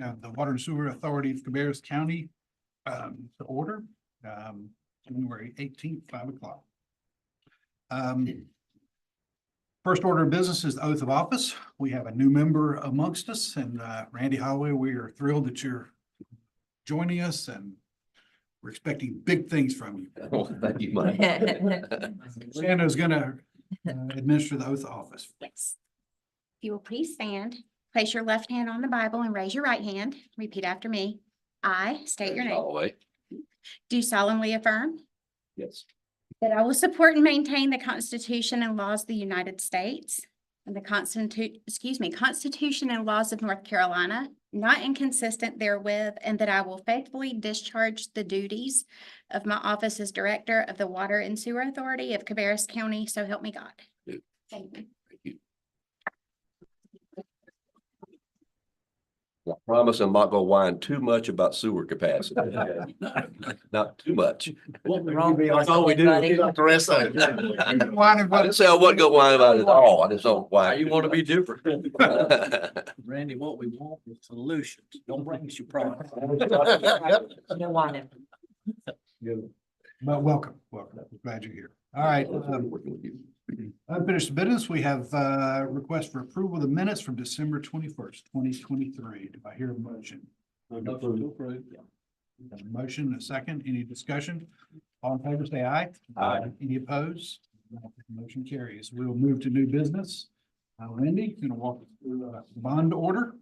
the Water and Sewer Authority of Cabarrus County to order, January 18th, 5 o'clock. First order of business is the oath of office. We have a new member amongst us, and Randy Holloway, we are thrilled that you're joining us, and we're expecting big things from you. Oh, thank you, Mike. Shanna is going to administer the oath of office. Yes. If you will please stand, place your left hand on the Bible and raise your right hand. Repeat after me. I state your name. Holloway. Do solemnly affirm Yes. that I will support and maintain the Constitution and laws of the United States and the Constitution and laws of North Carolina, not inconsistent therewith, and that I will faithfully discharge the duties of my office as Director of the Water and Sewer Authority of Cabarrus County, so help me God. Good. Thank you. Thank you. I promise I'm not gonna whine too much about sewer capacity. Not too much. That's all we do. The rest of it. I didn't say I wasn't gonna whine about it at all. I just don't whine. You want to be different. different. Randy, what we want is solutions. Don't bring us your problems. But welcome. We're glad you're here. All right. Working with you. Unfinished business, we have request for approval of the minutes from December 21st, 2023. Do I hear a motion? A motion, and a second. Any discussion? All in favor, say aye. Aye. Any opposed? Motion carries. We will move to new business. Randy, going to walk us through bond order.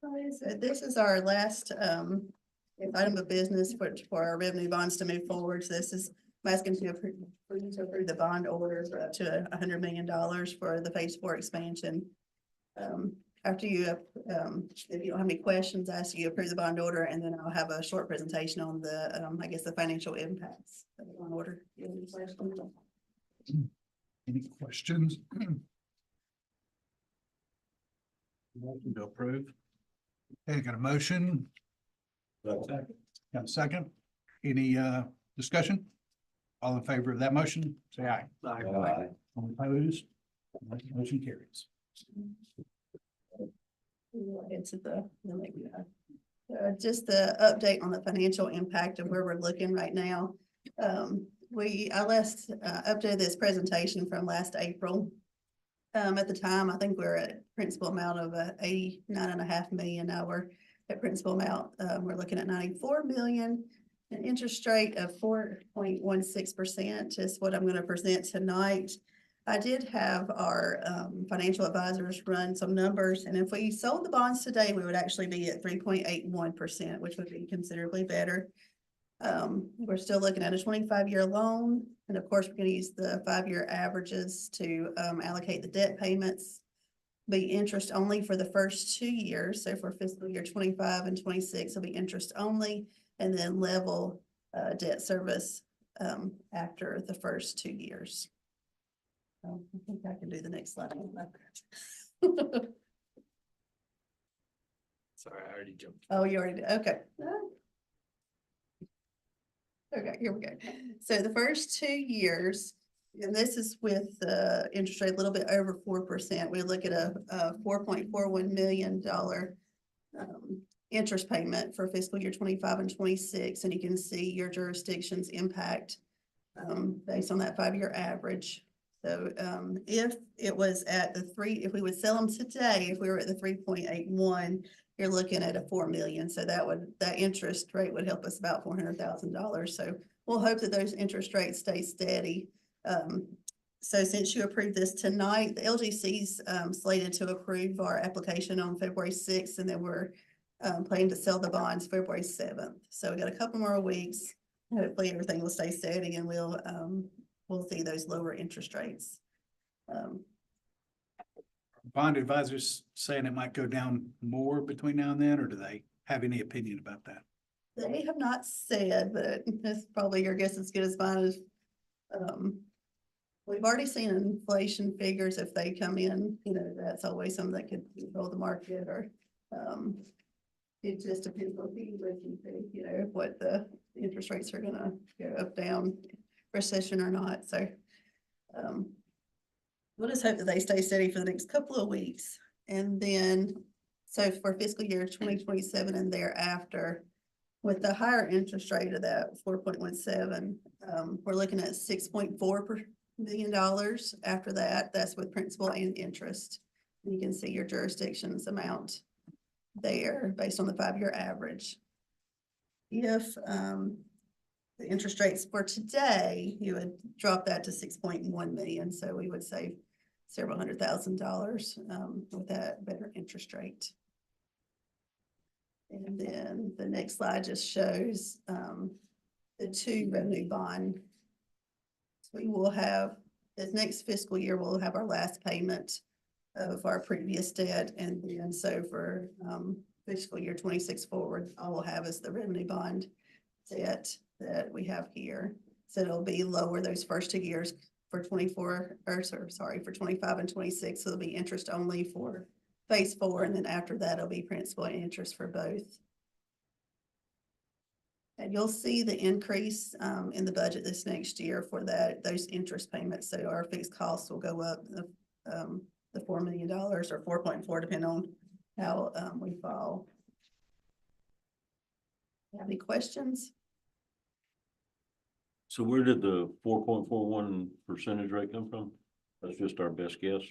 So this is our last item of business for our revenue bonds to move forward. So this is I'm asking to approve the bond order for up to $100 million for the phase 4 expansion. After you, if you don't have any questions, I ask you approve the bond order, and then I'll have a short presentation on the, I guess, the financial impacts of the bond order. You have any questions? Any questions? Motion to approve. Okay, got a motion. Got a second. Any discussion? All in favor of that motion, say aye. Aye. All opposed? Motion carries. Into just the update on the financial impact of where we're looking right now. I updated this presentation from last April. At the time, I think we're at principal amount of $89.5 million. Now we're at principal amount. We're looking at $94 million. An interest rate of 4.16% is what I'm going to present tonight. I did have our financial advisors run some numbers, and if we sold the bonds today, we would actually be at 3.81%, which would be considerably better. We're still looking at a 25-year loan, and of course, we're going to use the 5-year averages to allocate the debt payments. Be interest only for the first 2 years. So for fiscal year 25 and 26, it'll be interest only, and then level debt service after the first 2 years. I think I can do the next slide. Sorry, I already jumped. Oh, you already did. Okay. Okay, here we go. So the first 2 years, and this is with the interest rate a little bit over 4%. We look at a $4.41 million interest payment for fiscal year 25 and 26, and you can see your jurisdiction's impact based on that 5-year average. So if it was at if we would sell them today, if we were at the 3.81, you're looking at a $4 million. So that interest rate would help us about $400,000. So we'll hope that those interest rates stay steady. So since you approved this tonight, the LGC's slated to approve our application on February 6th, and then we're planning to sell the bonds February 7th. So we got a couple more weeks. Hopefully everything will stay steady, and we'll see those lower interest rates. Bond advisors saying it might go down more between now and then, or do they have any opinion about that? They have not said, but it's probably your guess as good as mine. Is we've already seen inflation figures. If they come in, that's always something that could control the market, or it just depends on the what the interest rates are going to go up, down, recession or not. So we'll just hope that they stay steady for the next couple of weeks. And then So for fiscal year 2027 and thereafter, with the higher interest rate of that 4.17, we're looking at $6.4 million after that. That's with principal and interest. You can see your jurisdiction's amount there based on the 5-year average. If the interest rates for today, you would drop that to 6.1 million. So we would save several $100,000 with that better interest rate. And then the next slide just shows the 2 revenue bond. So we will have, this next fiscal year, we'll have our last payment of our previous debt. And then so for fiscal year 26 forward, all we'll have is the revenue bond debt that we have here. So it'll be lower those first 2 years for 24, or sorry, for 25 and 26. So it'll be interest only for phase 4. And then after that, it'll be principal and interest for both. And you'll see the increase in the budget this next year for those interest payments. So our fixed costs will go up the $4 million or 4.4, depending on how we fall. Have any questions? So where did the 4.41% rate come from? That's just our best guess.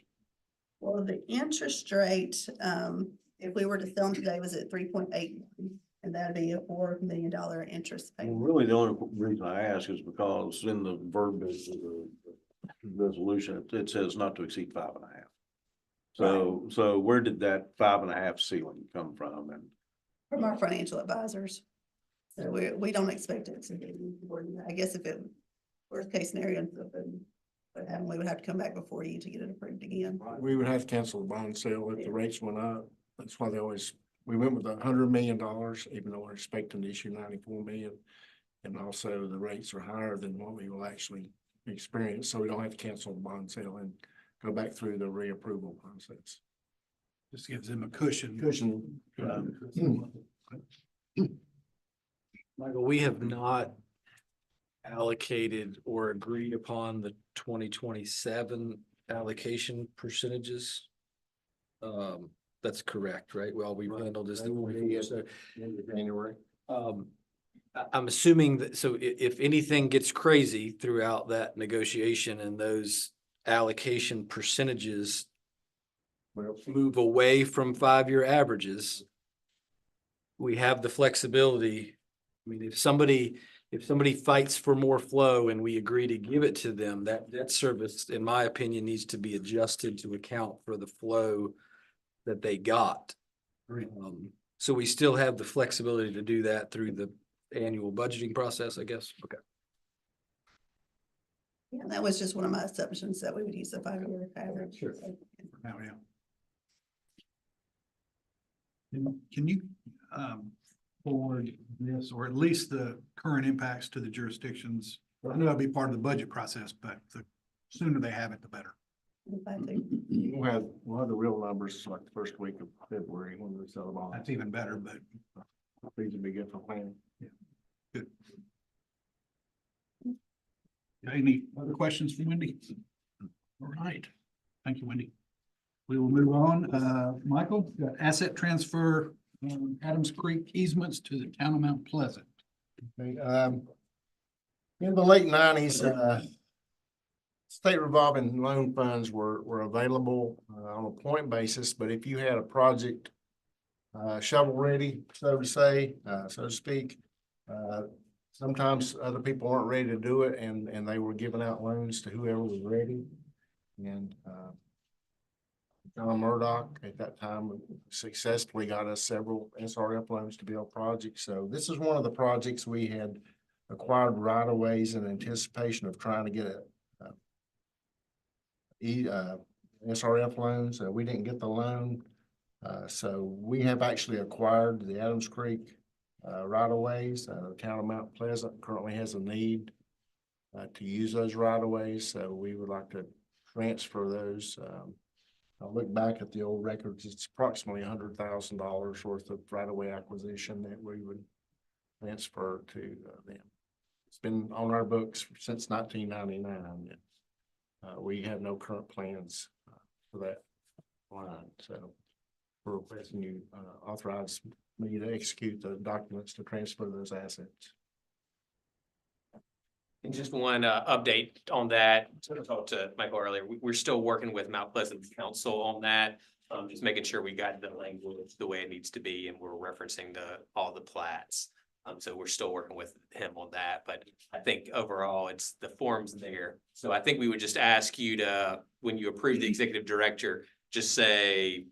Well, the interest rate, if we were to sell them today, was at 3.8, and that'd be a $4 million interest Well, payment. really, the only reason I ask is because in the verbiage of the resolution, it says not to exceed 5.5. So where did that 5.5 ceiling come from? And From our financial advisors. So we don't expect it to be more than that. I guess if it, worst case scenario, what happened, we would have to come back before you to get it approved again. We would have to cancel the bond sale if the rates went up. That's why we went with $100 million, even though we're expecting to issue 94 million. And also the rates are higher than what we will actually experience. So we don't have to cancel the bond sale and go back through the reapproval process. Just gives them a cushion. Cushion. Michael, we have not allocated or agreed upon the 2027 allocation percentages. That's correct, right? Well, we handled this. January. I'm assuming that, so if anything gets crazy throughout that negotiation and those allocation percentages Well, move away from 5-year averages, we have the flexibility. I mean, if somebody fights for more flow and we agree to give it to them, that debt service, in my opinion, needs to be adjusted to account for the flow that they got. So we still have the flexibility to do that through the annual budgeting process, I guess. Okay. Yeah, that was just one of my assumptions, that we would use the 5-year average. Sure. Now, yeah. Can you forward this, or at least the current impacts to the jurisdictions? I know that'll be part of the budget process, but the sooner they have it, the better. If I do. we'll have the real numbers like the first week of February when we sell the bond. That's even better, but These would be good for planning. good. Any other questions for Wendy? All right. Thank you, Wendy. We will move on. Michael, asset transfer, Adams Creek easements to the town of Mount Pleasant. Okay, in the late 90s, state revolving loan funds were available on a point basis, but if you had a project shovel ready, so to speak, sometimes other people weren't ready to do it, and they were giving out loans to whoever was ready. And John Murdoch at that time successfully got us several SRF loans to build projects. So this is one of the projects we had acquired right of ways in anticipation of trying to get SRF loans. We didn't get the loan. So we have actually acquired the Adams Creek right of ways. The town of Mount Pleasant currently has a need to use those right of ways. So we would like to transfer those. I'll look back at the old records. It's approximately $100,000 worth of right-of-way acquisition that we would transfer to them. It's been on our books since 1999. We have no current plans for that line. So we're requesting you authorize me to execute the documents to transfer those assets. And just one update on that, sort of talked to Michael earlier, we're still working with Mount Pleasant Council on that. Just making sure we got the language the way it needs to be, and we're referencing all the plats. So we're still working with him on that, but I think overall it's the form's there. So I think we would just ask you to, when you approve the executive director, just say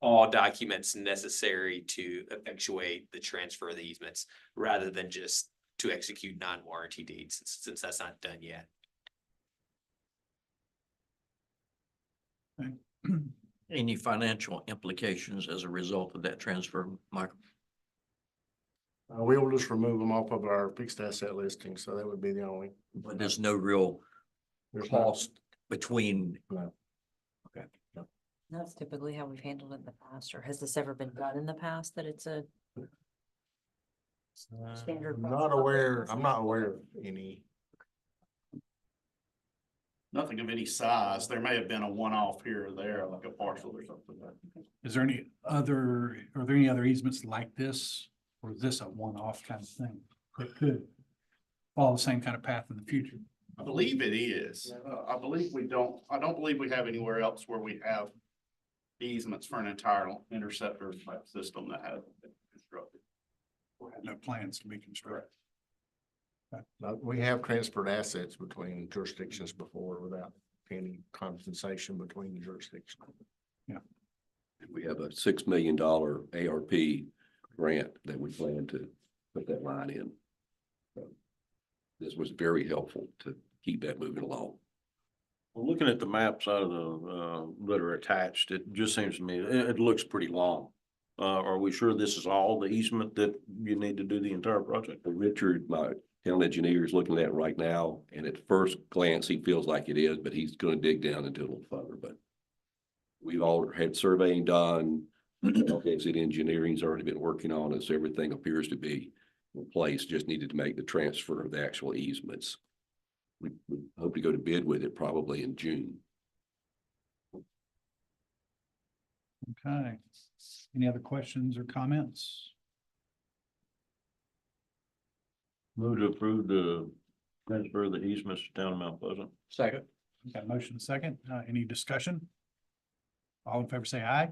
all documents necessary to effectuate the transfer of the easements, rather than just to execute non-warranty deeds, since that's not done yet. Any financial implications as a result of that transfer, Michael? We will just remove them off of our fixed asset listing, so that would be the only. But there's no real There's not- cost between. No. Okay. That's typically how we've handled it in the past, or has this ever been done in the past that it's a standard? I'm not aware of any. Nothing of any size. There may have been a one-off here or there, like a parcel or something. Is there are there any other easements like this? Or is this a one-off kind of thing that could follow the same kind of path in the future? I believe it is. I believe I don't believe we have anywhere else where we have easements for an entire interceptor type system that has been constructed. Or have no plans to be constructed? We have transferred assets between jurisdictions before without any compensation between the jurisdictions. We have a $6 million ARP grant that we plan to put that line in. So this was very helpful to keep that moving along. Well, looking at the maps out of the, that are attached, it just seems to me, it looks pretty long. Are we sure this is all the easement that you need to do the entire project? Richard, my town engineer, is looking at it right now, and at first glance, he feels like it is, but he's gonna dig down into it a little further, but we've all had surveying done. City Engineering's already been working on it, so everything appears to be in place, just needed to make the transfer of the actual easements. We hope to go to bid with it probably in June. Okay. Any other questions or comments? Move to approve the transfer of the easements to town of Mount Pleasant. Second. Got a motion second. Any discussion? All in favor say aye.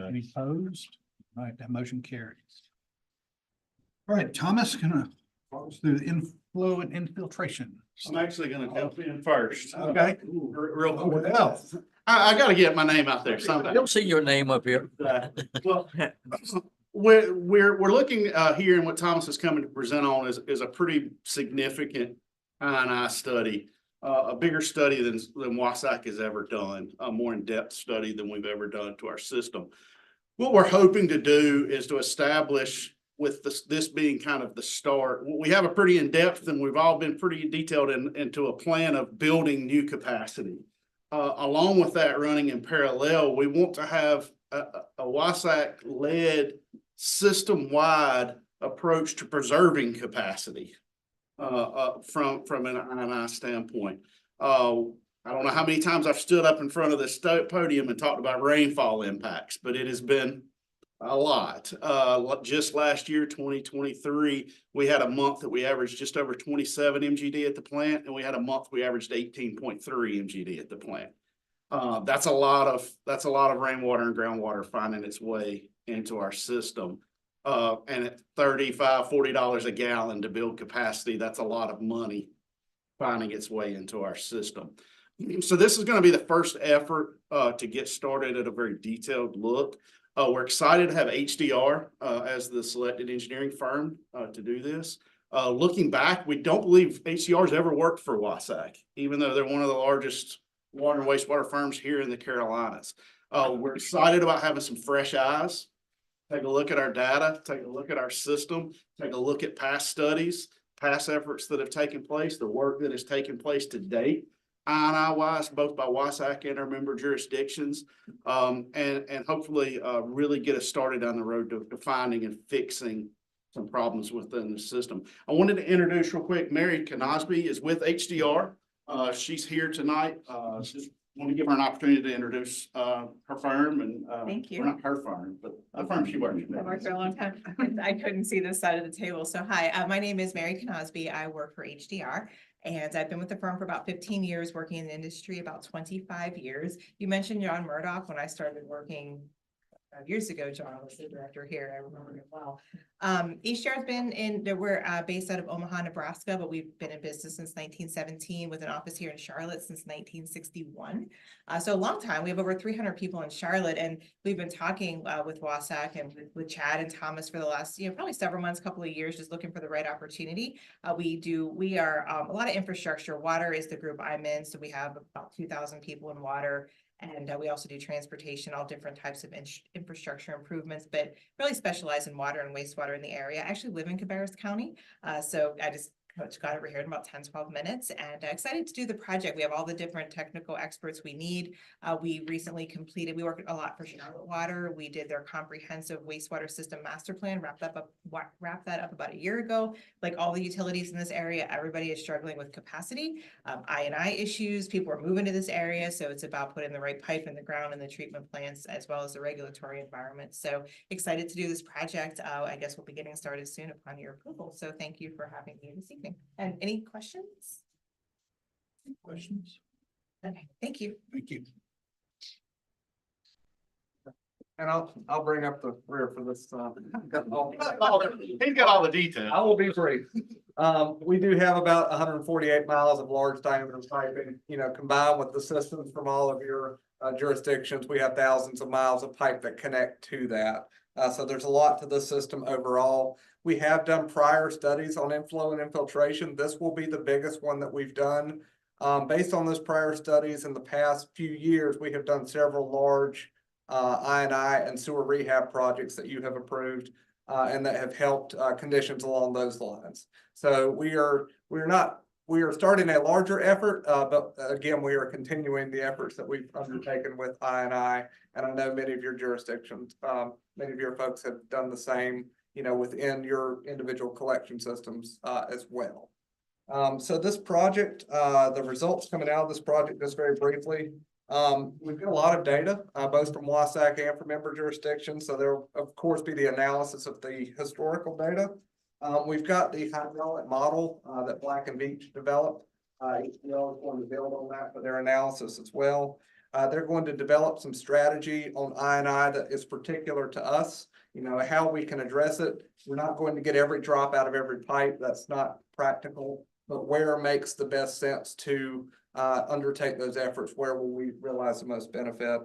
Any opposed? All right, that motion carries. All right, Thomas, gonna walk us through the inflow and infiltration. I'm actually gonna jump in first. Okay. Real quick. Well, I gotta get my name out there I somehow. don't see your name up here. Well, we're looking here, and what Thomas is coming to present on is a pretty significant I&I study. A bigger study than WSACC has ever done, a more in-depth study than we've ever done to our system. What we're hoping to do is to establish, with this being kind of the start, we have a pretty in-depth, and we've all been pretty detailed into a plan of building new capacity. Along with that, running in parallel, we want to have a WSACC-led system-wide approach to preserving capacity. From an I&I standpoint. I don't know how many times I've stood up in front of this podium and talked about rainfall impacts, but it has been a lot. Just last year, 2023, we had a month that we averaged just over 27 MGD at the plant, and we had a month we averaged 18.3 MGD at the plant. That's a lot of rainwater and groundwater finding its way into our system. And at $35, $40 a gallon to build capacity, that's a lot of money finding its way into our system. So this is going to be the first effort to get started at a very detailed look. We're excited to have HDR as the selected engineering firm to do this. Looking back, we don't believe HDR has ever worked for WSACC, even though they're one of the largest water and wastewater firms here in the Carolinas. We're excited about having some fresh eyes. Take a look at our data, take a look at our system, take a look at past studies, past efforts that have taken place, the work that has taken place to date, I&I wise, both by WSACC and our member jurisdictions, and hopefully really get us started on the road to finding and fixing some problems within the system. I wanted to introduce real quick, Mary Canosby is with HDR. She's here tonight. want to give her an opportunity to introduce her firm and. Thank you. Well, not her firm, but the firm she works I've worked with. for a long time. I couldn't see this side of the table. So hi, my name is Mary Canosby. I work for HDR. And I've been with the firm for about 15 years, working in the industry about 25 years. You mentioned John Murdoch. When I started working 5 years ago, John was the director here. I remember it well. HDR has been we're based out of Omaha, Nebraska, but we've been in business since 1917 with an office here in Charlotte since 1961. So a long time. We have over 300 people in Charlotte, and we've been talking with WSACC and with Chad and Thomas for the last, probably several months, couple of years, just looking for the right opportunity. We are a lot of infrastructure. Water is the group I'm in, so we have about 2,000 people in water. And we also do transportation, all different types of infrastructure improvements, but really specialize in water and wastewater in the area. I actually live in Cabarrus County. So I just got over here in about 10-12 minutes, and excited to do the project. We have all the different technical experts we need. We recently completed, we worked a lot for Charlotte Water. We did their comprehensive wastewater system master plan, wrapped that up about a year ago. Like all the utilities in this area, everybody is struggling with capacity, I&I issues. People are moving to this area, so it's about putting the right pipe in the ground and the treatment plants, as well as the regulatory environment. So excited to do this project. I guess we'll be getting started soon upon your approval. So thank you for having me this evening. And any questions? Questions? Okay, thank you. Thank you. And I'll bring up the rear for this. He's got all the details. I will be brief. We do have about 148 miles of large diameter piping, combined with the systems from all of your jurisdictions. We have thousands of miles of pipe that connect to that. So there's a lot to the system overall. We have done prior studies on inflow and infiltration. This will be the biggest one that we've done. Based on those prior studies in the past few years, we have done several large I&I and sewer rehab projects that you have approved and that have helped conditions along those lines. So we are starting a larger effort, but again, we are continuing the efforts that we've undertaken with I&I, and I know many of your jurisdictions, many of your folks have done the same, within your individual collection systems as well. So this project, the results coming out of this project, just very briefly, we've got a lot of data, both from WSACC and from member jurisdictions. So there will, of course, be the analysis of the historical data. We've got the hydraulic model that Black and Veatch developed. HDR is going to build on that for their analysis as well. They're going to develop some strategy on I&I that is particular to us, how we can address it. We're not going to get every drop out of every pipe. That's not practical, but where makes the best sense to undertake those efforts, where will we realize the most benefit?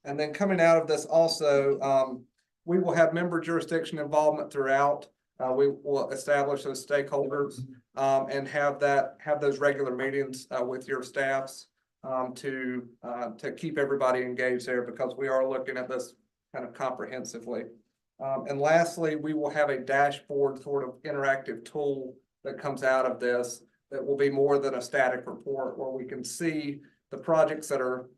And then coming out of this also, we will have member jurisdiction involvement throughout. We will establish those stakeholders and have those regular meetings with your staffs to keep everybody engaged there, because we are looking at this kind of comprehensively. And lastly, we will have a dashboard sort of interactive tool that comes out of this that will be more than a static report, where we can see the projects that are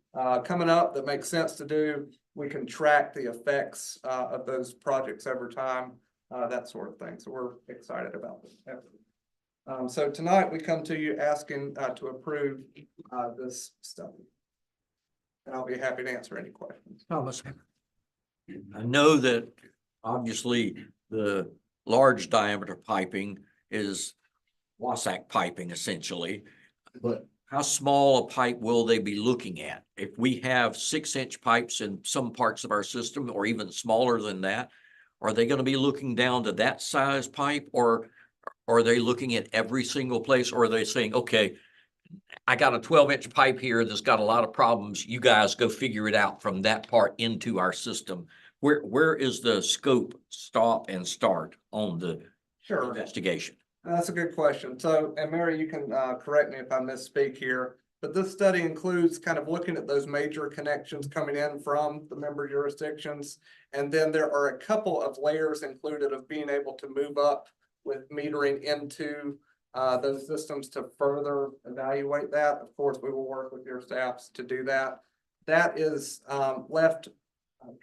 coming up that make sense to do. We can track the effects of those projects over time, that sort of thing. So we're excited about this effort. So tonight we come to you asking to approve this study. And I'll be happy to answer any questions. Thomas, I know that obviously the large diameter piping is WSACC piping essentially, but how small a pipe will they be looking at? If we have 6-inch pipes in some parts of our system, or even smaller than that, are they going to be looking down to that size pipe, or are they looking at every single place, or are they saying, okay, I got a 12-inch pipe here that's got a lot of problems. You guys go figure it out from that part into our system. Where is the scope stop and start on the investigation? That's a good question. So, and Mary, you can correct me if I misspeak here, but this study includes kind of looking at those major connections coming in from the member jurisdictions. And then there are a couple of layers included of being able to move up with metering into those systems to further evaluate that. Of course, we will work with your staffs to do that. That is left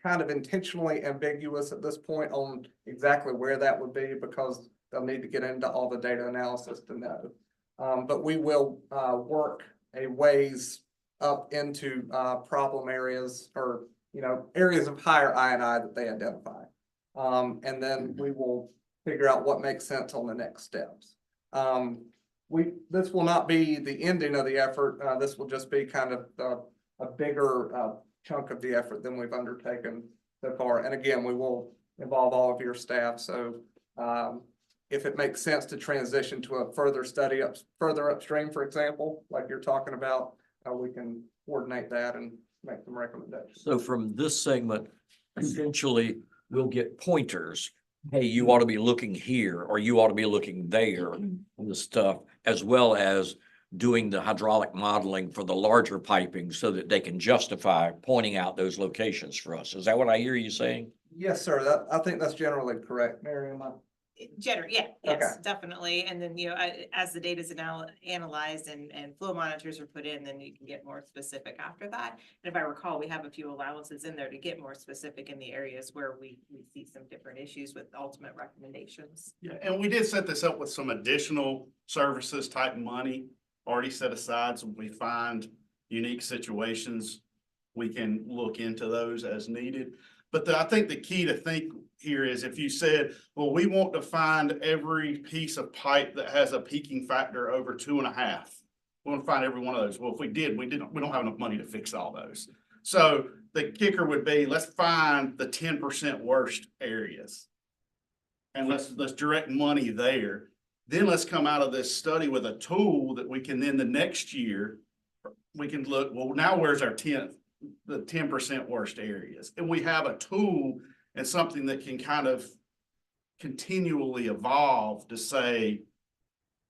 kind of intentionally ambiguous at this point on exactly where that would be, because they'll need to get into all the data analysis to know. But we will work a ways up into problem areas or, areas of higher INI that they identify. And then we will figure out what makes sense on the next steps. This will not be the ending of the effort. This will just be kind of a bigger chunk of the effort than we've undertaken so far. And again, we will involve all of your staff. So if it makes sense to transition to a further study further upstream, for example, like you're talking about, we can coordinate that and make some recommendations. So from this segment, essentially, we'll get pointers. Hey, you ought to be looking here, or you ought to be looking there, and the stuff, as well as doing the hydraulic modeling for the larger piping so that they can justify pointing out those locations for us. Is that what I hear you saying? Yes, sir. I think that's generally correct, Miriam. Yeah, Okay. yes, definitely. And then, as the data is analyzed and flow monitors are put in, then you can get more specific after that. And if I recall, we have a few allowances in there to get more specific in the areas where we see some different issues with ultimate recommendations. Yeah, and we did set this up with some additional services type money already set aside. So when we find unique situations, we can look into those as needed. But I think the key to think here is if you said, well, we want to find every piece of pipe that has a peaking factor over 2.5. We want to find every one of those. Well, if we did, we don't have enough money to fix all those. So the kicker would be, let's find the 10% worst areas. And let's direct money there. Then let's come out of this study with a tool that we can then the next year, we can look, well, now where's our the 10% worst areas? And we have a tool and something that can kind of continually evolve to say,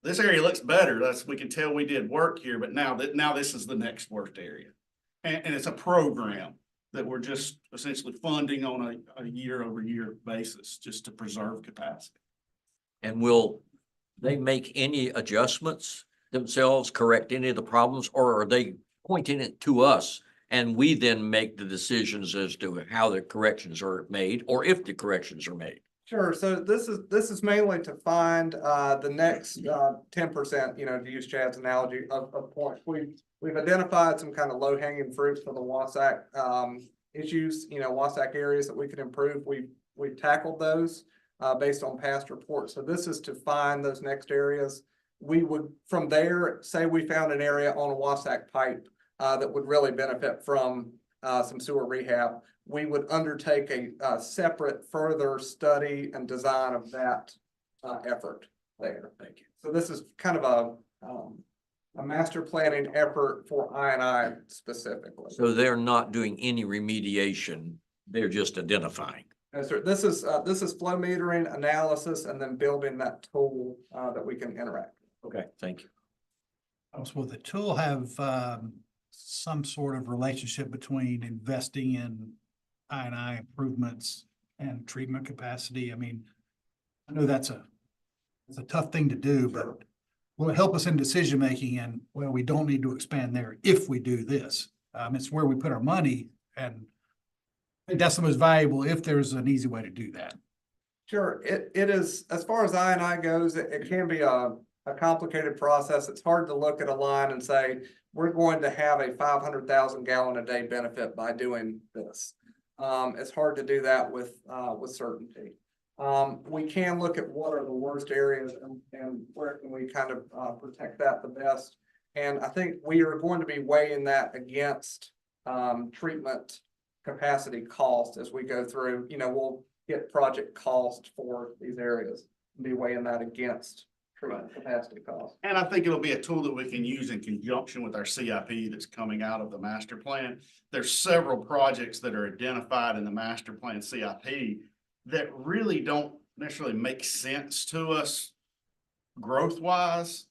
this area looks better. We can tell we did work here, but now this is the next worst area. And it's a program that we're just essentially funding on a year-over-year basis just to preserve capacity. And will they make any adjustments themselves, correct any of the problems, or are they pointing it to us? And we then make the decisions as to how the corrections are made, or if the corrections are made. Sure. So this is mainly to find the next 10%, to use Chad's analogy of points. We've identified some kind of low hanging fruits for the WSACC issues, WSACC areas that we could improve. We've tackled those based on past reports. So this is to find those next areas. We would from there say we found an area on a WSACC pipe that would really benefit from some sewer rehab. We would undertake a separate further study and design of that effort there. Thank you. So this is kind of a master planning effort for I&I specifically. So they're not doing any remediation, they're just identifying. Yes, sir. This is flow metering analysis and then building that tool that we can interact. Okay, thank you. So will the tool have some sort of relationship between investing in I&I improvements and treatment capacity? I mean, I know it's a tough thing to do, but will it help us in decision making? And well, we don't need to expand there if we do this. It's where we put our money, and I think that's the most valuable if there's an easy way to do that. Sure, it is, as far as I&I goes, it can be a complicated process. It's hard to look at a line and say, we're going to have a 500,000 gallon a day benefit by doing this. It's hard to do that with certainty. We can look at what are the worst areas and where can we kind of protect that the best. And I think we are going to be weighing that against treatment capacity cost as we go through. We'll get project cost for these areas and be weighing that against treatment capacity cost. And I think it'll be a tool that we can use in conjunction with our CIP that's coming out of the master plan. There's several projects that are identified in the master plan CIP that really don't necessarily make sense to us growth wise.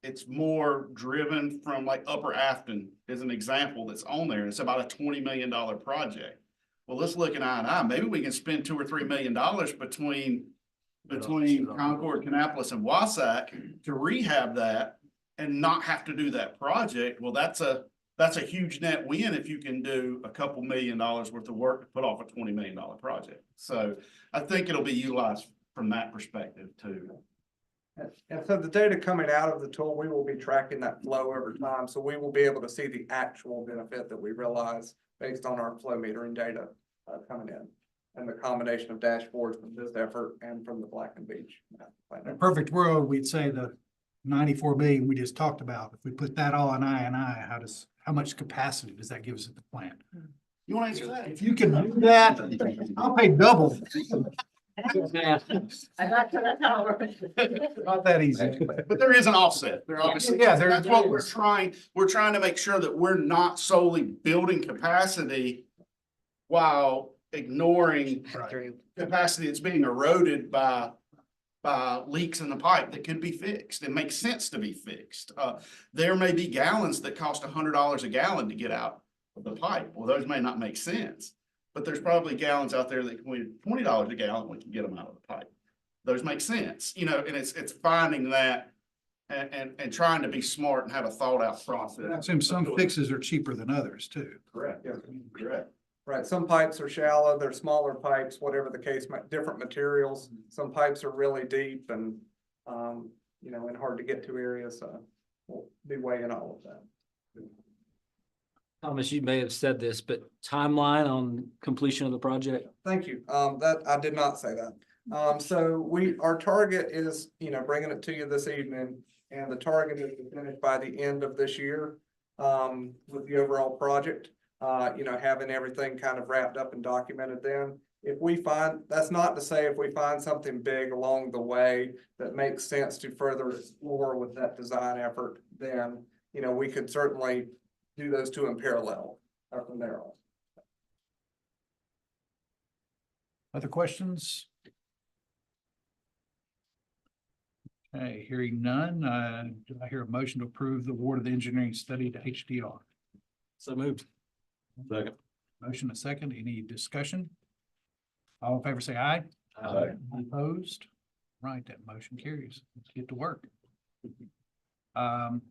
It's more driven from like Upper Afton as an example that's on there. It's about a $20 million project. Well, let's look at I&I. Maybe we can spend $2 or $3 million between Concord, Kannapolis, and WSACC to rehab that and not have to do that project. Well, that's a huge net win if you can do a couple $1 million worth of work to put off a $20 million project. So I think it'll be utilized from that perspective too. And so the data coming out of the tool, we will be tracking that flow over time. So we will be able to see the actual benefit that we realize based on our flow metering data coming in. And the combination of dashboards from this effort and from the Black and Beach. In a perfect world, we'd say the 94 million we just talked about, if we put that all on I, how much capacity does that give us at the plant? You want to answer that? If you can do that, I'll pay double. Not that easy. But there is an offset. There obviously, Yeah, there- that's what we're trying to make sure that we're not solely building capacity while ignoring capacity that's being eroded by leaks in the pipe that could be fixed. It makes sense to be fixed. There may be gallons that cost $100 a gallon to get out of the pipe. Well, those may not make sense, but there's probably gallons out there that can be $20 a gallon, we can get them out of the pipe. Those make sense, you know, and it's finding that and trying to be smart and have a thought out process. I assume some fixes are cheaper than others too. Correct, yeah, correct. Right, some pipes are shallow, they're smaller pipes, whatever the case, different materials. Some pipes are really deep and, and hard to get to areas, so we'll be weighing all of that. Thomas, you may have said this, but timeline on completion of the project? Thank you. That, I did not say that. So our target is, bringing it to you this evening, and the target is to finish by the end of this year, with the overall project. Having everything kind of wrapped up and documented then. That's not to say if we find something big along the way that makes sense to further explore with that design effort, then, we could certainly do those two in parallel from there on. Other questions? Okay, hearing none, do I hear a motion to approve the award of the engineering study to HDR? So moved. Second. Motion a second, any discussion? All in favor say aye. Aye. Opposed? Right, that motion carries. Let's get to work.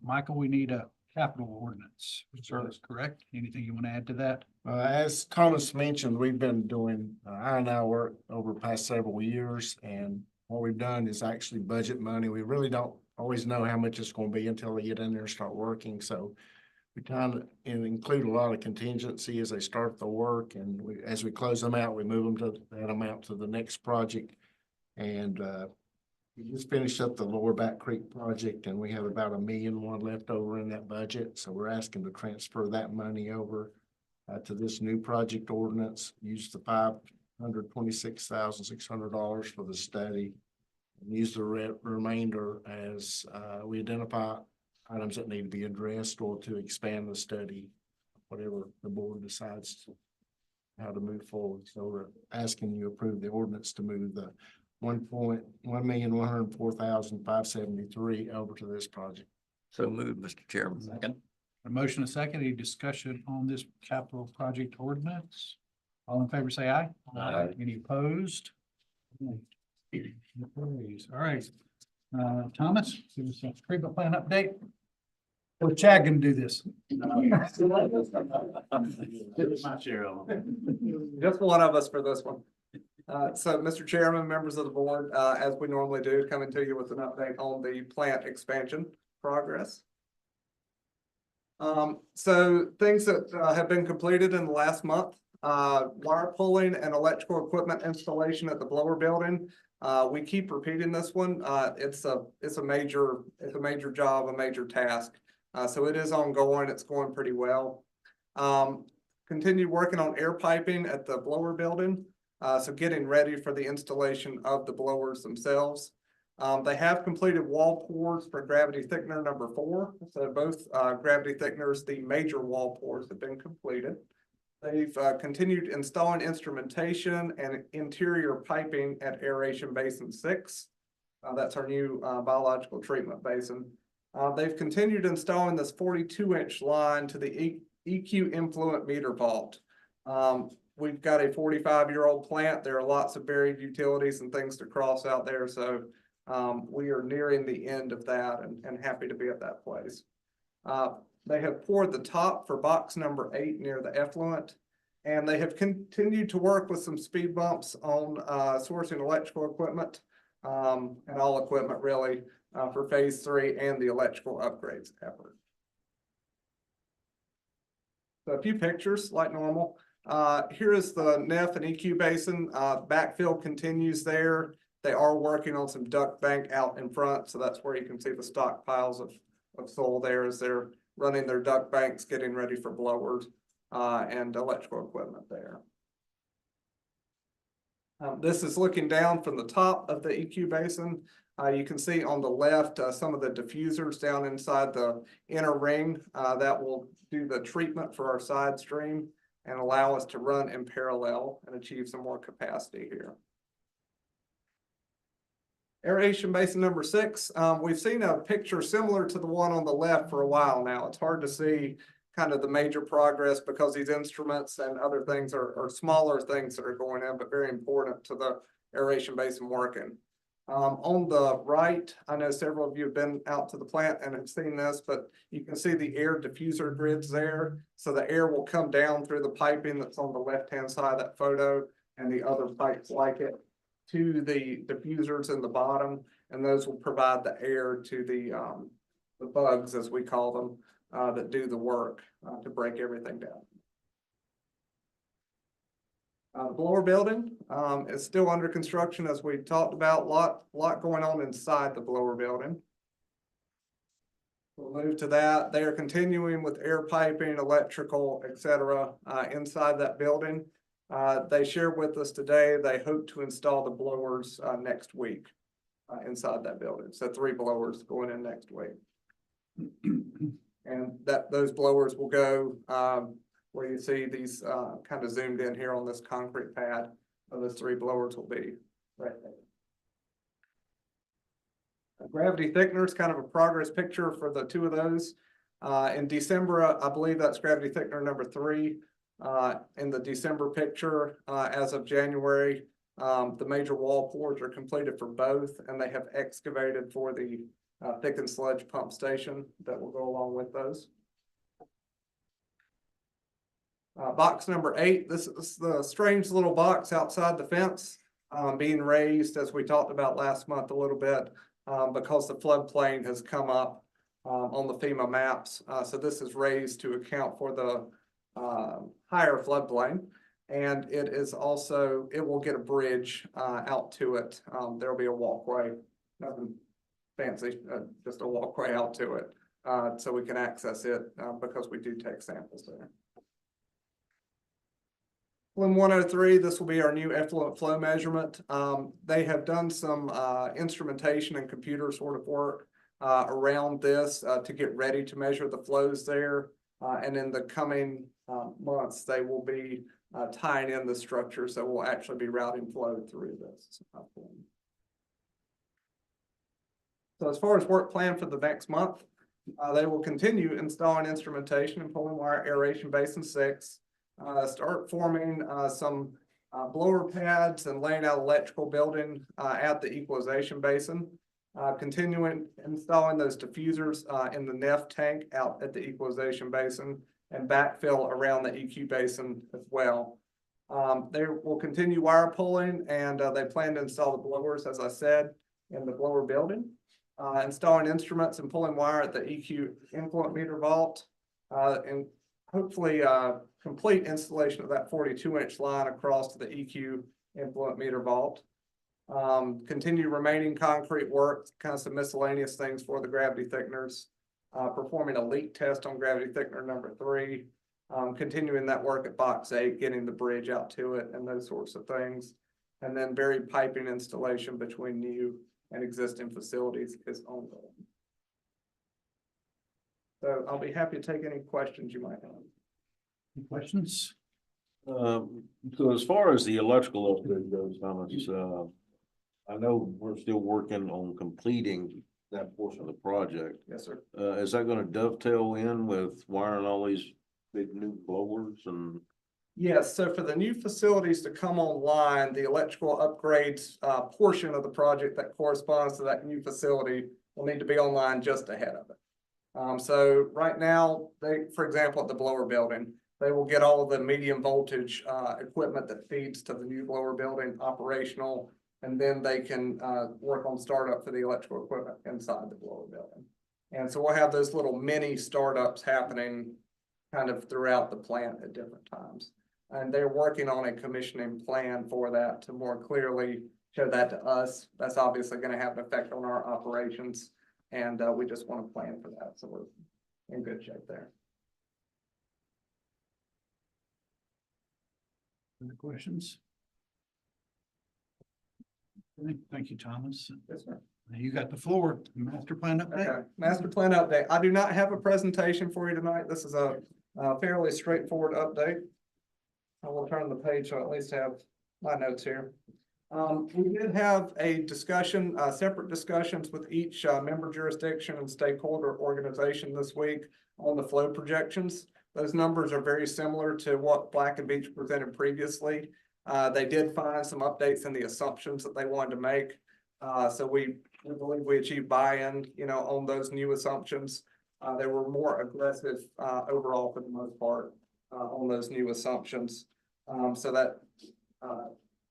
Michael, we need a capital ordinance. Sure, that's correct. Anything you want to add to that? As Thomas mentioned, we've been doing I work over the past several years, and what we've done is actually budget money. We really don't always know how much it's going to be until they get in there and start working. So we kind of include a lot of contingency as they start the work, and as we close them out, we move them to that amount to the next project. And we just finished up the Lower Back Creek project, and we have about $1.1 million left over in that budget. So we're asking to transfer that money over to this new project ordinance. Use the $526,600 for the study, and use the remainder as we identify items that need to be addressed or to expand the study, whatever the board decides how to move forward. So we're asking you to approve the ordinance to move the $1,104,573 over to this project. So moved, Mr. Chairman. Second. A motion a second, any discussion on this capital project ordinance? All in favor say aye. Aye. Any opposed? All right, Thomas, give us a treatment plan update. Or Chad gonna do this? My share of them. Just one of us for this one. So, Mr. Chairman, members of the board, as we normally do, coming to you with an update on the plant expansion progress. So things that have been completed in the last month, wire pulling and electrical equipment installation at the blower building. We keep repeating this one. It's a major job, a major task. So it is ongoing. It's going pretty well. Continued working on air piping at the blower building. So getting ready for the installation of the blowers themselves. They have completed wall pours for gravity thickener number 4. So both gravity thickeners, the major wall pours, have been completed. They've continued installing instrumentation and interior piping at aeration basin 6. That's our new biological treatment basin. They've continued installing this 42-inch line to the EQ influent meter vault. We've got a 45-year-old plant. There are lots of buried utilities and things to cross out there. So we are nearing the end of that and happy to be at that place. They have poured the top for box number 8 near the effluent, and they have continued to work with some speed bumps on sourcing electrical equipment. and all equipment really, for phase 3 and the electrical upgrades effort. So a few pictures like normal. Here is the NEF and EQ basin. Backfill continues there. They are working on some duct bank out in front, so that's where you can see the stockpiles of soil there as they're running their duct banks, getting ready for blowers and electrical equipment there. This is looking down from the top of the EQ basin. You can see on the left some of the diffusers down inside the inner ring that will do the treatment for our side stream and allow us to run in parallel and achieve some more capacity here. Aeration basin number 6, we've seen a picture similar to the one on the left for a while now. It's hard to see kind of the major progress because these instruments and other things are smaller things that are going in, but very important to the aeration basin working. On the right, I know several of you have been out to the plant and have seen this, but you can see the air diffuser grids there. So the air will come down through the piping that's on the left-hand side of that photo and the other pipes like it to the diffusers in the bottom, and those will provide the air to the bugs, as we call them, that do the work to break everything down. The blower building is still under construction, as we talked about. Lot going on inside the blower building. We'll move to that. They are continuing with air piping, electrical, etc. Inside that building. They shared with us today they hope to install the blowers next week inside that building. So 3 blowers going in next week. And those blowers will go where you see these kind of zoomed in here on this concrete pad. Those 3 blowers will be right there. Gravity thickener is kind of a progress picture for the 2 of those. In December, I believe that's gravity thickener number 3. In the December picture, as of January, the major wall pours are completed for both, and they have excavated for the thickened sludge pump station that will go along with those. Box number 8, this is the strange little box outside the fence, being raised, as we talked about last month a little bit, because the floodplain has come up on the FEMA maps. So this is raised to account for the higher floodplain, and it is also, it will get a bridge out to it. There'll be a walkway, nothing fancy, just a walkway out to it, so we can access it because we do take samples there. Flume 103, this will be our new effluent flow measurement. They have done some instrumentation and computer sort of work around this to get ready to measure the flows there. And in the coming months, they will be tying in the structure, so we'll actually be routing flow through this. So as far as work plan for the next month, they will continue installing instrumentation and pulling wire aeration basin 6. Start forming some blower pads and laying out electrical building at the equalization basin. Continuing installing those diffusers in the NEF tank out at the equalization basin and backfill around the EQ basin as well. They will continue wire pulling, and they plan to install the blowers, as I said, in the blower building. Installing instruments and pulling wire at the EQ influent meter vault, and hopefully complete installation of that 42-inch line across to the EQ influent meter vault. Continue remaining concrete work, kind of some miscellaneous things for the gravity thickeners. Performing a leak test on gravity thickener number 3. Continuing that work at box 8, getting the bridge out to it and those sorts of things. And then buried piping installation between new and existing facilities is ongoing. So I'll be happy to take any questions you might have. Any questions? So as far as the electrical upgrade goes, Thomas, I know we're still working on completing that portion of the project. Yes, sir. Is that gonna dovetail in with wiring all these big new blowers and? Yes, so for the new facilities to come online, the electrical upgrades portion of the project that corresponds to that new facility will need to be online just ahead of it. So right now, for example, at the blower building, they will get all of the medium voltage equipment that feeds to the new blower building operational And then they can, work on startup for the electrical equipment inside the blower building. And so we'll have those little mini startups happening kind of throughout the plant at different times. And they're working on a commissioning plan for that to more clearly show that to us. That's obviously gonna have an effect on our operations, and we just want to plan for that, so we're in good shape there. Other questions? Thank you, Thomas. Yes, sir. You got the floor. Master plan update? Okay, master plan update. I do not have a presentation for you tonight. This is a fairly straightforward update. I will turn the page so I at least have my notes here. We did have a discussion, separate discussions with each member jurisdiction and stakeholder organization this week on the flow projections. Those numbers are very similar to what Black and Beach presented previously. They did find some updates in the assumptions that they wanted to make. So we believe we achieved buy-in, on those new assumptions. They were more aggressive overall for the most part on those new assumptions. So that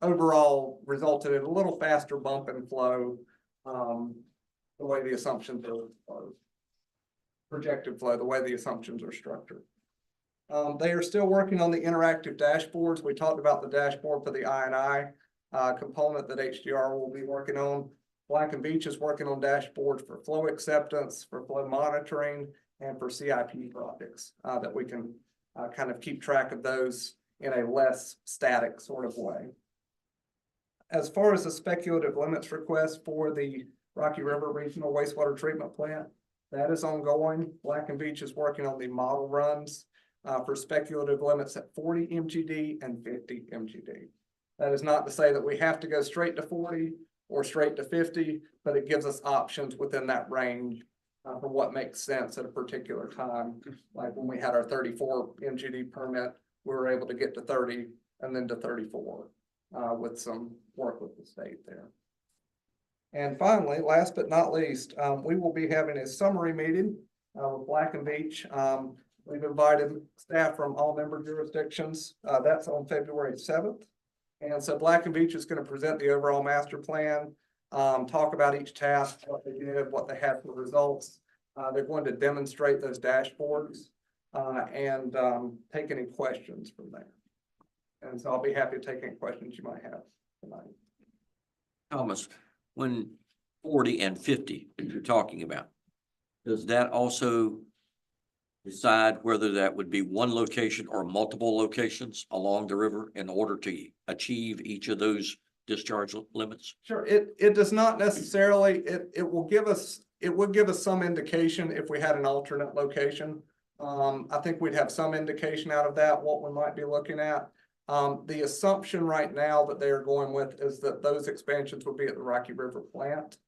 overall resulted in a little faster bump in flow, the way the assumptions are projected flow, the way the assumptions are structured. They are still working on the interactive dashboards. We talked about the dashboard for the I&I component that HDR will be working on. Black and Beach is working on dashboards for flow acceptance, for flow monitoring, and for CIP projects that we can kind of keep track of those in a less static sort of way. As far as the speculative limits request for the Rocky River Regional Wastewater Treatment Plant, that is ongoing. Black and Beach is working on the model runs for speculative limits at 40 MGD and 50 MGD. That is not to say that we have to go straight to 40 or straight to 50, but it gives us options within that range for what makes sense at a particular time. Like when we had our 34 MGD permit, we were able to get to 30 and then to 34 with some work with the state there. And finally, last but not least, we will be having a summary meeting with Black and Beach. We've invited staff from all member jurisdictions. That's on February 7th. And so Black and Beach is going to present the overall master plan, talk about each task, what they did, what they had for results. They're going to demonstrate those dashboards and take any questions from there. And so I'll be happy to take any questions you might have tonight. Thomas, when 40 and 50 you're talking about, does that also decide whether that would be one location or multiple locations along the river in order to achieve each of those discharge limits? Sure, it does not necessarily, it would give us some indication if we had an alternate location. I think we'd have some indication out of that, what we might be looking at. The assumption right now that they are going with is that those expansions will be at the Rocky River plant.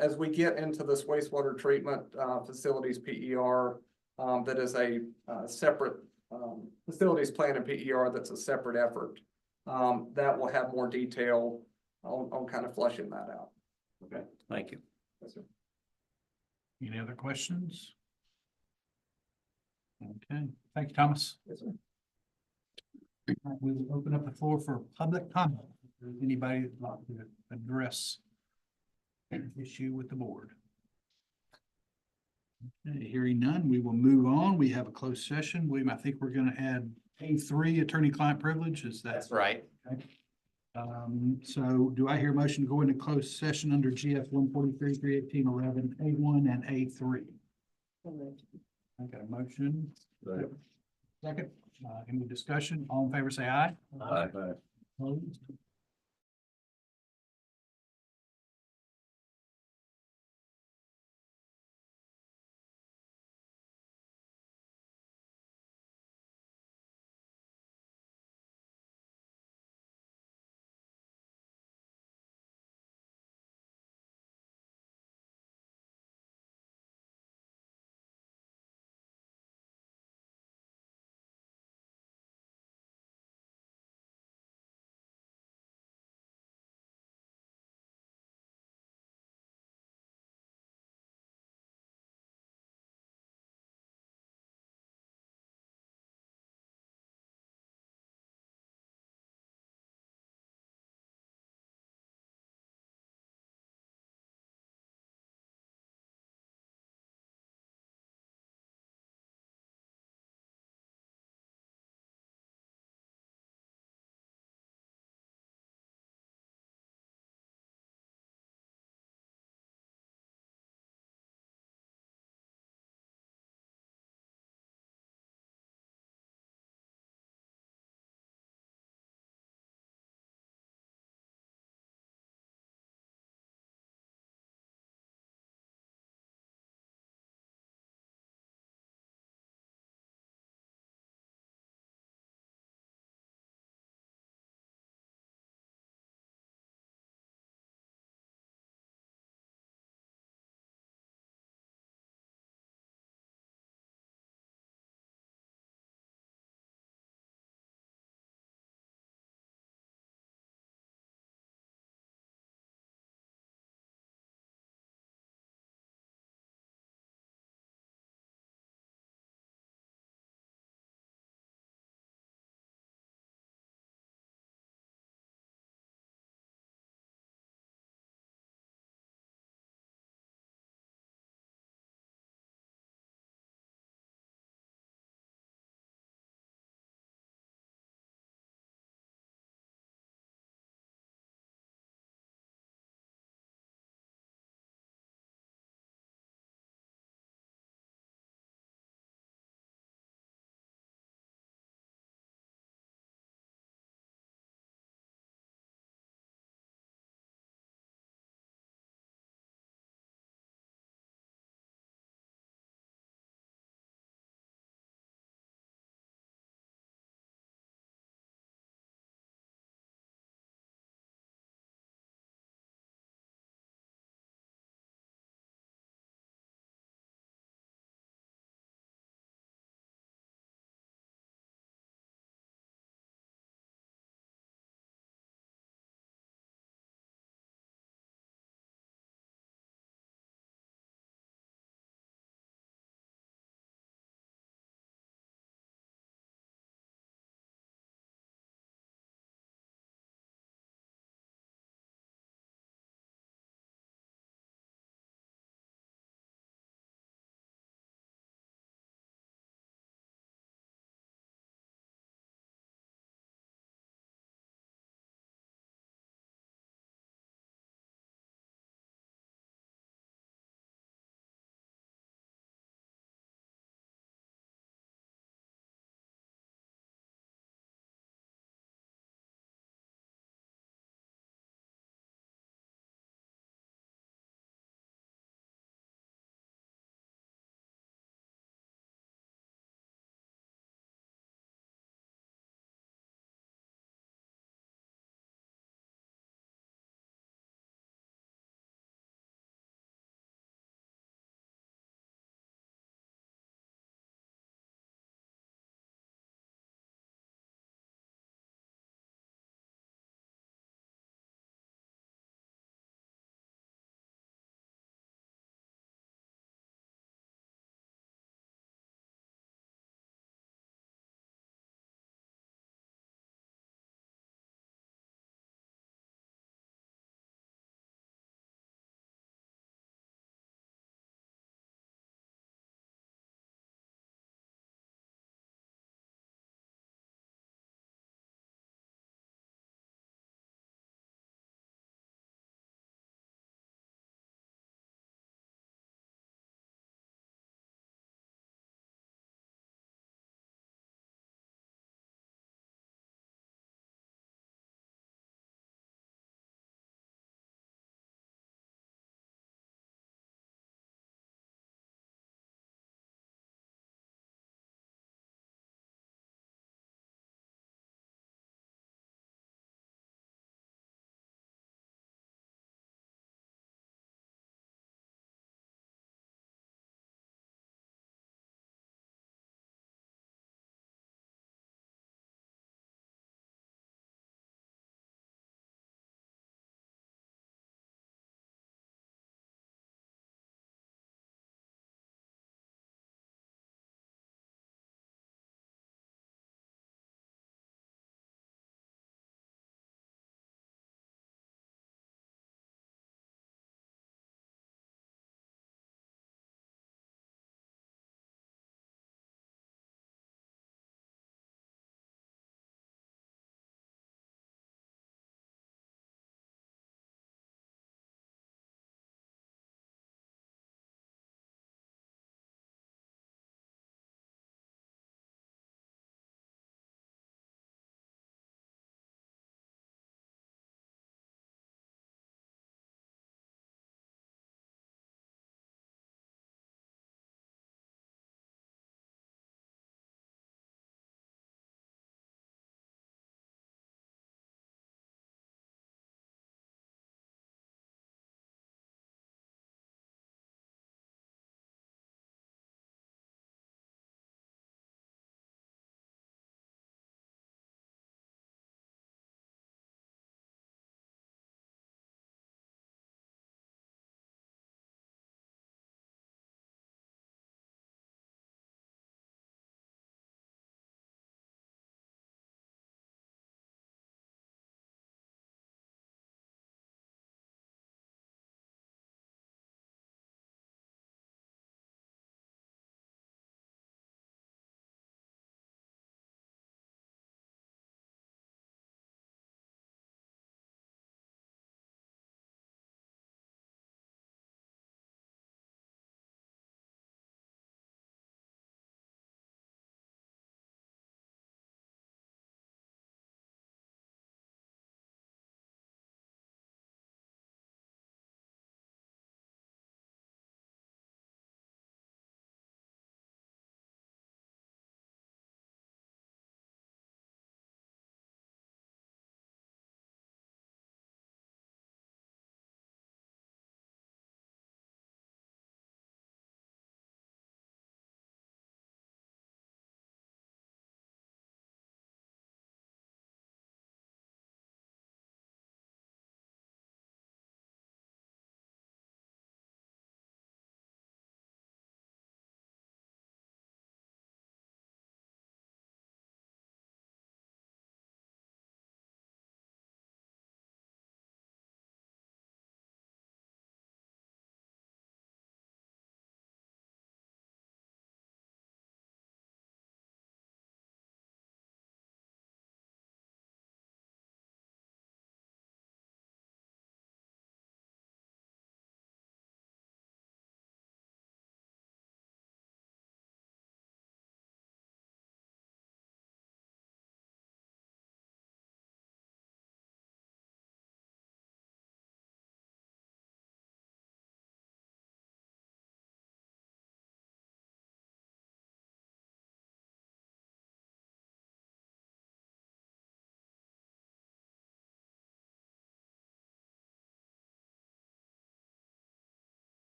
As we get into this wastewater treatment facilities PER, that is a separate facilities plan and PER that's a separate effort. That will have more detail on kind of fleshing that out. Okay, thank you. Yes, sir. Any other questions? Okay, thank you, Thomas. Yes, sir. All right, we will open up the floor for public comment. If there's anybody that'd like to address an issue with the board. Okay, hearing none, we will move on. We have a closed session. William, I think we're going to add A3 attorney-client privilege. Is that? That's right. Okay. So do I hear a motion to go into closed session under GF 143, 318, 11, A1 and A3? I got a motion. Second, any discussion? All in favor, say aye. Aye. Opposed?